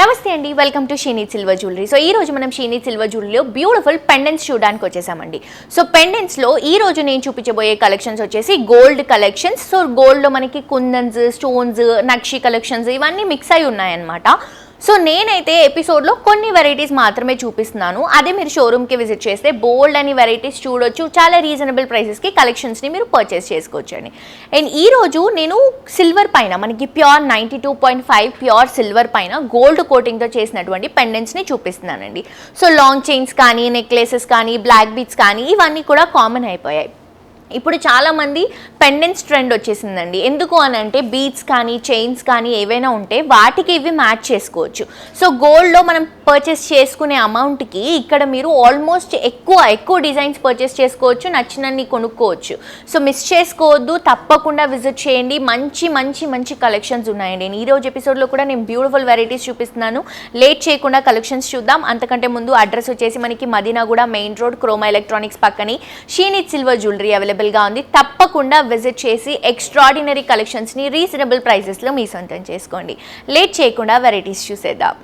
నమస్తే అండి, welcome to Shiny silver jewellery. So ఈ రోజు మనం షీనీ సిల్వర్ జ్యువెలరీలో బ్యూటిఫుల్ పెండెంట్స్ చూడడానికి వచ్చేసామండి. సో పెండెంట్స్లో ఈ రోజు నేను చూపించబోయే కలెక్షన్స్ వచ్చేసి గోల్డ్ కలెక్షన్స్. సో గోల్డ్లో మనకి కుందన్స్, స్టోన్స్, నక్షి కలెక్షన్స్ ఇవన్నీ మిక్స్ అయి ఉన్నాయన్నమాట. సో నేనైతే ఎపిసోడ్లో కొన్ని వెరైటీస్ మాత్రమే చూపిస్తున్నాను. అదే మీరు షోరూమ్కి విజిట్ చేస్తే బోల్డ్ అని వెరైటీస్ చూడొచ్చు. చాలా రీజనబుల్ ప్రైసెస్కి కలెక్షన్స్ని మీరు పర్చేస్ చేసుకోవచ్చండి. అండ్ ఈరోజు నేను సిల్వర్ పైన మనకి ప్యూర్ 92.5 ప్యూర్ సిల్వర్ పైన గోల్డ్ కోటింగ్తో చేసినటువంటి పెండెంట్స్ని చూపిస్తున్నానండి. సో లాంగ్ చైన్స్ కానీ, నెక్లెసెస్ కానీ, బ్లాక్ బీడ్స్ కానీ ఇవన్నీ కూడా కామన్ అయిపోయాయి. ఇప్పుడు చాలామంది పెండెంట్స్ ట్రెండ్ వచ్చేసిందండి. ఎందుకు అని అంటే బీడ్స్ కానీ, చైన్స్ కానీ ఏవైనా ఉంటే వాటికి ఇవి మ్యాచ్ చేసుకోవచ్చు. సో గోల్డ్లో మనం పర్చేస్ చేసుకునే అమౌంట్కి ఇక్కడ మీరు ఆల్మోస్ట్ ఎక్కువ డిజైన్స్ పర్చేస్ చేసుకోవచ్చు, నచ్చినన్ని కొనుక్కోవచ్చు. సో మిస్ చేసుకోవద్దు, తప్పకుండా విజిట్ చేయండి. మంచి కలెక్షన్స్ ఉన్నాయండి. ఈ రోజు ఎపిసోడ్లో కూడా నేను బ్యూటిఫుల్ వెరైటీస్ చూపిస్తున్నాను. లేట్ చేయకుండా కలెక్షన్స్ చూద్దాం. అంతకంటే ముందు అడ్రస్ వచ్చేసి మనకి Madinaguda main road, Croma electronics పక్కనే షీనీ సిల్వర్ జ్యువెలరీ అవైలబుల్గా ఉంది. తప్పకుండా విజిట్ చేసి ఎక్స్ట్రాడినరీ కలెక్షన్స్ని రీజనబుల్ ప్రైసెస్లో మీ సొంతం చేసుకోండి. లేట్ చేయకుండా వెరైటీస్ చూసేద్దాం.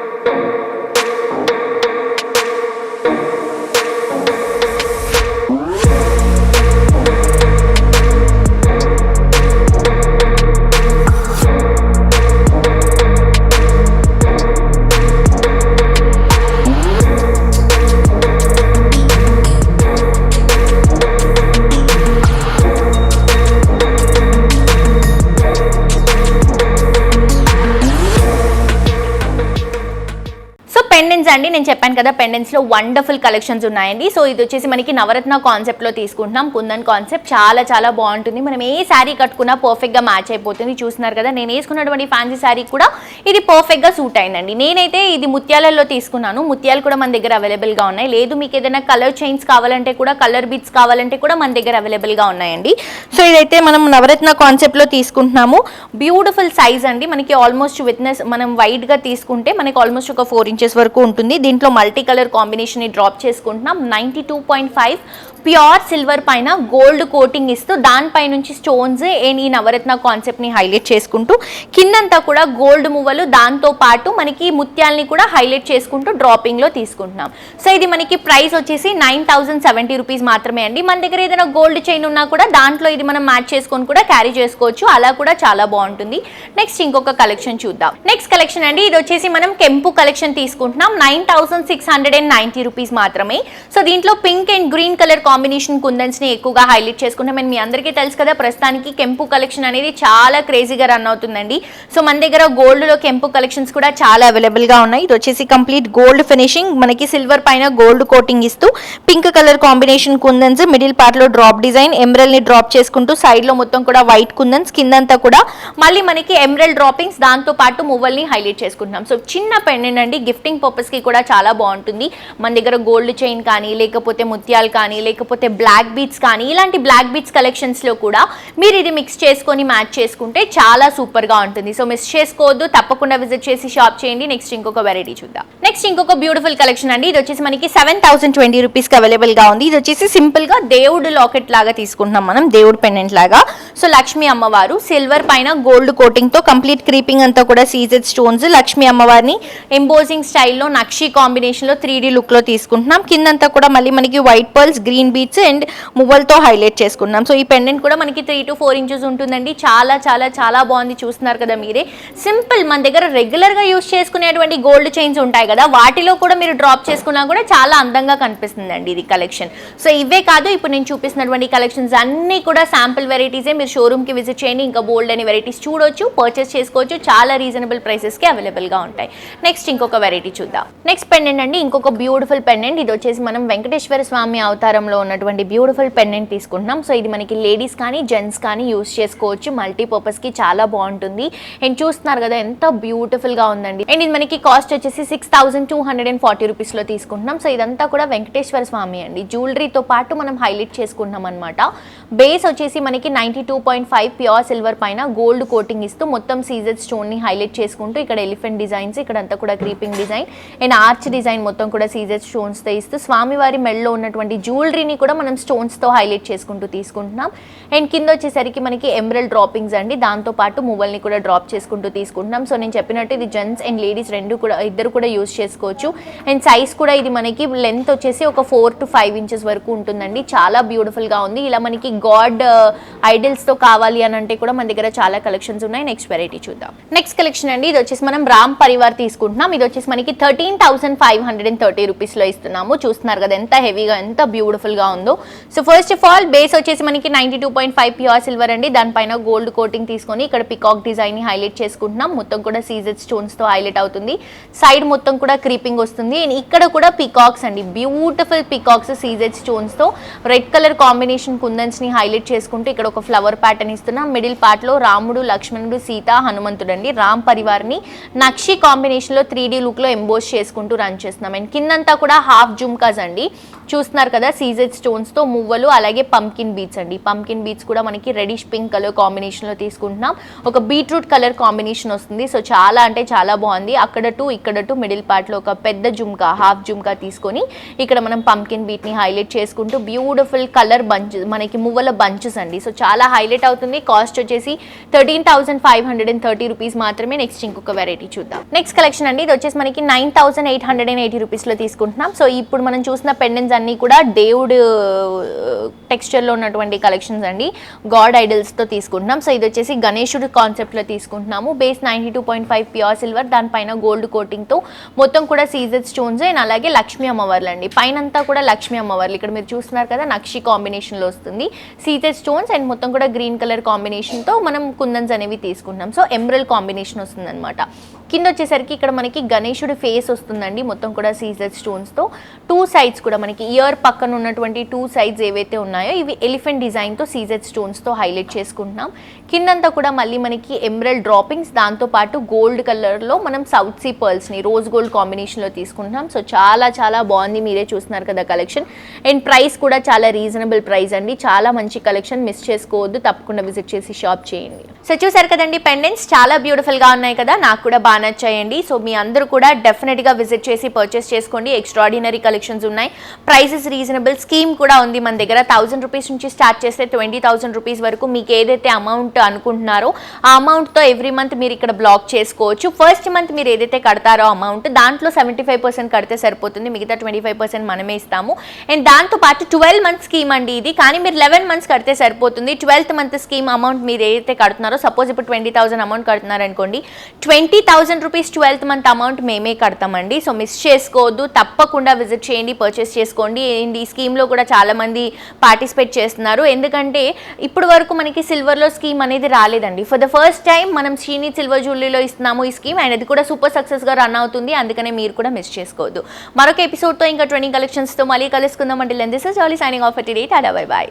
పెండెంట్స్ అండి, నేను చెప్పాను కదా పెండెంట్స్లో వండర్ఫుల్ కలెక్షన్స్ ఉన్నాయండి. సో ఇది వచ్చేసి మనకి నవరత్న కాన్సెప్ట్లో తీసుకుంటున్నాం. కుందన్ కాన్సెప్ట్ చాలా బాగుంటుంది. మనం ఏ శారీ కట్టుకున్నా పర్ఫెక్ట్గా మ్యాచ్ అయిపోతుంది. చూస్తున్నారు కదా, నేను వేసుకున్నటువంటి ఫ్యాన్సీ శారీ కూడా ఇది పర్ఫెక్ట్గా సూట్ అయిందండి. నేనైతే ఇది ముత్యాలలో తీసుకున్నాను. ముత్యాలు కూడా మన దగ్గర అవైలబుల్గా ఉన్నాయి. లేదు మీకు ఏదైనా కలర్ చైన్స్ కావాలంటే కూడా, కలర్ బీడ్స్ కావాలంటే కూడా మన దగ్గర అవైలబుల్గా ఉన్నాయండి. సో ఇదైతే మనం నవరత్న కాన్సెప్ట్లో తీసుకుంటున్నాము. బ్యూటిఫుల్ సైజ్ అండి. మనకి ఆల్మోస్ట్ విత్నెస్ మనం వైడ్గా తీసుకుంటే మనకి ఆల్మోస్ట్ ఒక 4 ఇంచెస్ వరకు ఉంటుంది. దీంట్లో మల్టీ కలర్ కాంబినేషన్ ని డ్రాప్ చేసుకుంటున్నాం. 92.5 ప్యూర్ సిల్వర్ పైన గోల్డ్ కోటింగ్ ఇస్తూ దానిపై నుంచి స్టోన్స్ ఈ నవరత్న కాన్సెప్ట్ ని హైలైట్ చేసుకుంటూ కిందంతా కూడా గోల్డ్ మువ్వలు, దాంతో పాటు మనకి ముత్యాలని కూడా హైలైట్ చేసుకుంటూ డ్రాపింగ్ లో తీసుకుంటున్నాం. సో ఇది మనకి ప్రైస్ వచ్చేసి 9070 రూపీస్ మాత్రమే అండి. మన దగ్గర ఏదైనా గోల్డ్ చైన్ ఉన్నా కూడా దాంట్లో ఇది మనం మ్యాచ్ చేసుకొని కూడా క్యారీ చేసుకోవచ్చు. అలా కూడా చాలా బాగుంటుంది. నెక్స్ట్ ఇంకొక కలెక్షన్ చూద్దాం. నెక్స్ట్ కలెక్షన్ అండి, ఇది వచ్చేసి మనం కెంపు కలెక్షన్ తీసుకుంటున్నాం. 9690 రూపీస్ మాత్రమే. సో దీంట్లో pink and green colour combination kundans ని ఎక్కువగా హైలైట్ చేసుకుంటాం. మీ అందరికీ తెలుసు కదా, ప్రస్తుతానికి కెంపు కలెక్షన్ అనేది చాలా క్రేజీగా రన్ అవుతుందండి. సో మన దగ్గర గోల్డ్ లో కెంపు కలెక్షన్స్ కూడా చాలా అవైలబుల్ గా ఉన్నాయి. ఇది వచ్చేసి కంప్లీట్ గోల్డ్ ఫినిషింగ్, మనకి సిల్వర్ పైన గోల్డ్ కోటింగ్ ఇస్తూ పింక్ కలర్ కాంబినేషన్ కుందన్స్, మిడిల్ పార్ట్ లో డ్రాప్ డిజైన్, ఎమరల్ ని డ్రాప్ చేసుకుంటూ సైడ్ లో మొత్తం కూడా వైట్ కుందన్స్, కిందంతా కూడా మళ్ళీ మనకి ఎమరల్ డ్రాపింగ్స్, దాంతో పాటు మువ్వల్ని హైలైట్ చేసుకుంటున్నాం. సో చిన్న పెండెంట్ అండి, గిఫ్టింగ్ పర్పస్ కి కూడా చాలా బాగుంటుంది. మన దగ్గర గోల్డ్ చైన్ కానీ, లేకపోతే ముత్యాలు కానీ, లేకపోతే బ్లాక్ బీడ్స్ కానీ, ఇలాంటి బ్లాక్ బీడ్స్ కలెక్షన్స్ లో కూడా మీరు ఇది మిక్స్ చేసుకొని మ్యాచ్ చేసుకుంటే చాలా సూపర్ గా ఉంటుంది. సో మిస్ చేసుకోవద్దు, తప్పకుండా విజిట్ చేసి షాప్ చేయండి. నెక్స్ట్ ఇంకొక వెరైటీ చూద్దాం. నెక్స్ట్ ఇంకొక బ్యూటిఫుల్ కలెక్షన్ అండి. ఇది వచ్చేసి మనకి 7020 రూపీస్ కి అవైలబుల్ గా ఉంది. ఇది వచ్చేసి సింపుల్ గా దేవుడు లాకెట్ లాగా తీసుకుంటున్నాం మనం, దేవుడు పెండెంట్ లాగా. సో లక్ష్మీ అమ్మవారు సిల్వర్ పైన గోల్డ్ కోటింగ్ తో కంప్లీట్ క్రీపింగ్ అంతా కూడా సీజెడ్ స్టోన్స్, లక్ష్మీ అమ్మవారిని ఎంబోజింగ్ స్టైల్లో నక్షి కాంబినేషన్ లో 3D లుక్ లో తీసుకుంటున్నాం. కిందంతా కూడా మళ్ళీ మనకి white pearls, green beads and మువ్వలతో హైలైట్ చేసుకున్నాం. సో ఈ పెండెంట్ కూడా మనకి 3 to 4 ఇంచెస్ ఉంటుందండి. చాలా బాగుంది. చూస్తున్నారు కదా మీరే. సింపుల్, మన దగ్గర రెగ్యులర్ గా యూస్ చేసుకునేటువంటి గోల్డ్ చైన్స్ ఉంటాయి కదా, వాటిలో కూడా మీరు డ్రాప్ చేసుకున్నా కూడా చాలా అందంగా కనిపిస్తుందండి ఇది కలెక్షన్. సో ఇవే కాదు, ఇప్పుడు నేను చూపిస్తున్నటువంటి కలెక్షన్స్ అన్ని కూడా శాంపుల్ వెరైటీసే. మీరు షోరూమ్ కి విజిట్ చేయండి, ఇంకా బోల్డ్ అని వెరైటీస్ చూడొచ్చు, పర్చేస్ చేసుకోవచ్చు. చాలా రీజనబుల్ ప్రైసెస్ కి అవైలబుల్ గా ఉంటాయి. నెక్స్ట్ ఇంకొక వెరైటీ చూద్దాం. నెక్స్ట్ పెండెంట్ అండి, ఇంకొక బ్యూటిఫుల్ పెండెంట్. ఇది వచ్చేసి మనం వెంకటేశ్వర స్వామి అవతారంలో ఉన్నటువంటి బ్యూటిఫుల్ పెండెంట్ తీసుకుంటున్నాం. సో ఇది మనకి లేడీస్ కానీ, జెంట్స్ కానీ యూస్ చేసుకోవచ్చు. మల్టీపర్పస్ కి చాలా బాగుంటుంది. అండ్ చూస్తున్నారు కదా ఎంత బ్యూటిఫుల్ గా ఉందండి. అండ్ ఇది మనకి కాస్ట్ వచ్చేసి 6240 రూపీస్ లో తీసుకుంటున్నాం. సో ఇదంతా కూడా వెంకటేశ్వర స్వామి అండి. జ్యువెలరీతో పాటు మనం హైలైట్ చేసుకుంటున్నాం అనమాట. బేస్ వచ్చేసి మనకి 92.5 ప్యూర్ సిల్వర్ పైన గోల్డ్ కోటింగ్ ఇస్తూ మొత్తం సీజెడ్ స్టోన్ ని హైలైట్ చేసుకుంటూ ఇక్కడ ఎలిఫెంట్ డిజైన్స్, ఇక్కడ అంతా కూడా creeping design, and arch design మొత్తం కూడా సీజెడ్ స్టోన్స్తో ఇస్తూ స్వామివారి మెడలో ఉన్నటువంటి జ్యువెలరీని కూడా మనం స్టోన్స్తో హైలైట్ చేసుకుంటూ తీసుకుంటున్నాం. అండ్ కింద వచ్చేసరికి మనకి ఎమరల్డ్ డ్రాపింగ్స్ అండి, దాంతోపాటు మువ్వల్ని కూడా డ్రాప్ చేసుకుంటూ తీసుకుంటున్నాం. సో నేను చెప్పినట్టు ఇది జెంట్స్ అండ్ లేడీస్ ఇద్దరు కూడా యూజ్ చేసుకోవచ్చు. అండ్ సైజ్ కూడా ఇది మనకి లెంత్ వచ్చేసి ఒక 4 to 5 inches వరకు ఉంటుందండి. చాలా బ్యూటిఫుల్గా ఉంది. ఇలా మనకి గాడ్ ఐడల్స్తో కావాలి అని అంటే కూడా మన దగ్గర చాలా కలెక్షన్స్ ఉన్నాయి. నెక్స్ట్ వెరైటీ చూద్దాం. నెక్స్ట్ కలెక్షన్ అండి, ఇది వచ్చేసి మనం రామ్ పరివార్ తీసుకుంటున్నాం. ఇది వచ్చేసి మనకి 13,530 రూపీస్లో ఇస్తున్నాము. చూస్తున్నారు కదా ఎంత హెవీగా ఎంత బ్యూటిఫుల్గా ఉందో. So first of all base వచ్చేసి మనకి 92.5 ప్యూర్ సిల్వర్ అండి. దానిపైన గోల్డ్ కోటింగ్ తీసుకొని ఇక్కడ పికాక్ డిజైన్ని హైలైట్ చేసుకుంటున్నాం. మొత్తం కూడా సీజెడ్ స్టోన్స్తో హైలైట్ అవుతుంది. సైడ్ మొత్తం కూడా క్రీపింగ్ వస్తుంది. అండ్ ఇక్కడ కూడా పికాక్స్ అండి, బ్యూటిఫుల్ పికాక్స్ సీజెడ్ స్టోన్స్తో రెడ్ కలర్ కాంబినేషన్ కుందన్స్ని హైలైట్ చేసుకుంటూ ఇక్కడ ఒక ఫ్లవర్ ప్యాటర్న్ ఇస్తున్నాం. మిడిల్ పార్ట్లో రాముడు, లక్ష్మణుడు, సీత, హనుమంతుడు అండి. రామ్ పరివార్ని నక్షి కాంబినేషన్లో 3D లుక్లో ఎంబోస్ చేసుకుంటూ రన్ చేస్తున్నాం. అండ్ కిందంతా కూడా హాఫ్ జుమ్కాస్ అండి. చూస్తున్నారు కదా సీజెడ్ స్టోన్స్తో మువ్వలు, అలాగే పంకిన్ బీట్స్ అండి. పంకిన్ బీట్స్ కూడా మనకి రెడిష్ పింక్ కలర్ కాంబినేషన్లో తీసుకుంటున్నాం. ఒక బీట్రూట్ కలర్ కాంబినేషన్ వస్తుంది. సో చాలా అంటే చాలా బాగుంది. అక్కడ టు మిడిల్ పార్ట్లో ఒక పెద్ద జుమ్కా, హాఫ్ జుమ్కా తీసుకొని ఇక్కడ మనం పంకిన్ బీట్ని హైలైట్ చేసుకుంటూ బ్యూటిఫుల్ కలర్ బంచ్, మనకి మువ్వల బంచెస్ అండి. సో చాలా హైలైట్ అవుతుంది. కాస్ట్ వచ్చేసి 13,530 రూపీస్ మాత్రమే. నెక్స్ట్ ఇంకొక వెరైటీ చూద్దాం. నెక్స్ట్ కలెక్షన్ అండి, ఇది వచ్చేసి మనకి 9,880 రూపీస్లో తీసుకుంటున్నాం. సో ఇప్పుడు మనం చూసిన పెండెంట్స్ అన్నీ కూడా దేవుడు టెక్స్చర్లో ఉన్నటువంటి కలెక్షన్స్ అండి. గాడ్ ఐడల్స్తో తీసుకుంటున్నాం. సో ఇది వచ్చేసి గణేశుడు కాన్సెప్ట్లో తీసుకుంటున్నాము. బేస్ 92.5 ప్యూర్ సిల్వర్, దానిపైన గోల్డ్ కోటింగ్తో మొత్తం కూడా సీజెడ్ స్టోన్స్ అండ్ అలాగే లక్ష్మీ అమ్మవార్లు అండి. పైన అంతా కూడా లక్ష్మీ అమ్మవార్లు. ఇక్కడ మీరు చూస్తున్నారు కదా నక్షి కాంబినేషన్లో వస్తుంది. సీజెడ్ స్టోన్స్ అండ్ మొత్తం కూడా గ్రీన్ కలర్ కాంబినేషన్తో మనం కుందన్స్ అనేవి తీసుకుంటున్నాం. సో ఎమరల్ కాంబినేషన్ వస్తుంది అనమాట. కింద వచ్చేసరికి ఇక్కడ మనకి గణేశుడి ఫేస్ వస్తుందండి. మొత్తం కూడా సీజెడ్ స్టోన్స్తో 2 సైడ్స్ కూడా మనకి ఇయర్ పక్కన ఉన్నటువంటి 2 సైడ్స్ ఏవైతే ఉన్నాయో ఇవి ఎలిఫెంట్ డిజైన్తో సీజెడ్ స్టోన్స్తో హైలైట్ చేసుకుంటున్నాం. కిందంతా కూడా మళ్ళీ మనకి ఎమరల్డ్ డ్రాపింగ్స్, దాంతోపాటు గోల్డ్ కలర్లో మనం సౌత్ సీ పర్ల్స్ని రోజ్ గోల్డ్ కాంబినేషన్లో తీసుకుంటున్నాం. సో చాలా చాలా బాగుంది. మీరే చూస్తున్నారు కదా కలెక్షన్. అండ్ ప్రైస్ కూడా చాలా రీజనబుల్ ప్రైస్ అండి. చాలా మంచి కలెక్షన్, మిస్ చేసుకోవద్దు. తప్పకుండా విజిట్ చేసి షాప్ చేయండి. సో చూసారు కదండి పెండెంట్స్ చాలా బ్యూటిఫుల్గా ఉన్నాయి కదా, నాకు కూడా బాగా నచ్చాయండి. సో మీ అందరూ కూడా డెఫినెట్గా విజిట్ చేసి పర్చేస్ చేసుకోండి. ఎక్స్ట్రాడినరీ కలెక్షన్స్ ఉన్నాయి. Prices reasonable. స్కీమ్ కూడా ఉంది మన దగ్గర. 1000 రూపీస్ నుంచి స్టార్ట్ చేస్తే 20,000 రూపీస్ వరకు మీకు ఏదైతే అమౌంట్ అనుకుంటున్నారో ఆ అమౌంట్తో ఎవ్రీ మంత్ మీరు ఇక్కడ బ్లాక్ చేసుకోవచ్చు. ఫస్ట్ మంత్ మీరు ఏదైతే కడతారో అమౌంట్ దాంట్లో 75% కడితే సరిపోతుంది. మిగతా 25% మనమే ఇస్తాము. అండ్ దాంతోపాటు 12 మంత్ స్కీమ్ అండి ఇది. కానీ మీరు 11 మంత్స్ కడితే సరిపోతుంది. 12th మంత్ స్కీమ్ అమౌంట్ మీరు ఏదైతే కడుతున్నారో, సపోజ్ ఇప్పుడు 20,000 అమౌంట్ కడుతున్నారు అనుకోండి, 20,000 రూపీస్ 12th మంత్ అమౌంట్ మేమే కడతామండి. సో మిస్ చేసుకోవద్దు. తప్పకుండా విజిట్ చేయండి, పర్చేస్ చేసుకోండి. అండ్ ఈ స్కీమ్లో కూడా చాలామంది పార్టిసిపేట్ చేస్తున్నారు. ఎందుకంటే ఇప్పుడు వరకు మనకి సిల్వర్లో స్కీమ్ అనేది రాలేదండి. ఫర్ ద ఫస్ట్ టైం మనం శ్రీనిధి సిల్వర్ జ్యువెలరీలో ఇస్తున్నాము ఈ స్కీమ్. అండ్ అది కూడా సూపర్ సక్సెస్గా రన్ అవుతుంది. అందుకనే మీరు కూడా మిస్ చేసుకోవద్దు. మరొక ఎపిసోడ్తో ఇంకా 20 కలెక్షన్స్తో మళ్ళీ కలుసుకుందాం. అంటే this is Jolly signing off at tata bye bye.